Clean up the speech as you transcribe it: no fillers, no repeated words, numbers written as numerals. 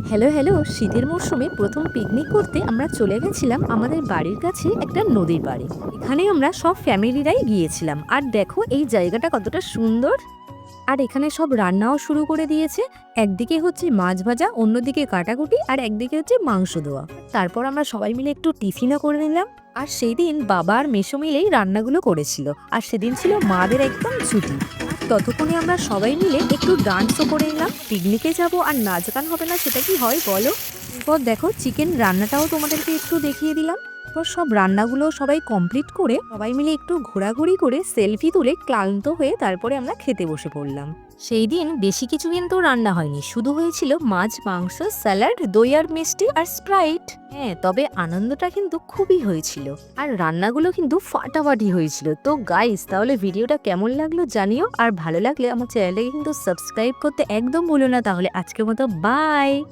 Hello hello, শীতের মরশুমে প্রথম পিকনিক করতে আমরা চলে গেছিলাম আমাদের বাড়ির কাছে একটা নদীর পাড়ে। এখানে আমরা সব ফ্যামিলিরাই গিয়েছিলাম। আর দেখো এই জায়গাটা কতটা সুন্দর। আর এখানে সব রান্নাও শুরু করে দিয়েছে। একদিকে হচ্ছে মাছ ভাজা, অন্যদিকে কাটাকুটি, আর একদিকে হচ্ছে মাংস দেওয়া। তারপর আমরা সবাই মিলে একটু টিফিনও করে নিলাম। আর সেই দিন বাবা আর মেসো মিলেই রান্নাগুলো করেছিল। আর সেদিন ছিল মাদের একদম ছুটি। ততক্ষণে আমরা সবাই মিলে একটু ডান্সও করে নিলাম। পিকনিকে যাব আর নাচ গান হবে না, সেটা কি হয় বলো? এরপর দেখো চিকেন রান্নাটাও তোমাদেরকে একটু দেখিয়ে দিলাম। এরপর সব রান্নাগুলো সবাই কমপ্লিট করে সবাই মিলে একটু ঘোরাঘুরি করে সেলফি তুলে ক্লান্ত হয়ে তারপরে আমরা খেতে বসে পড়লাম। সেই দিন বেশি কিছু কিন্তু রান্না হয়নি, শুধু হয়েছিল মাছ, মাংস, স্যালাড, দই আর মিষ্টি আর স্প্রাইট। হ্যাঁ, তবে আনন্দটা কিন্তু খুবই হয়েছিল। আর রান্নাগুলো কিন্তু ফাটাফাটি হয়েছিল। তো গাইস, তাহলে ভিডিওটা কেমন লাগলো জানিও। আর ভালো লাগলে আমার চ্যানেলটাকে কিন্তু সাবস্ক্রাইব করতে একদম ভুলো না। তাহলে আজকের মতো বাই।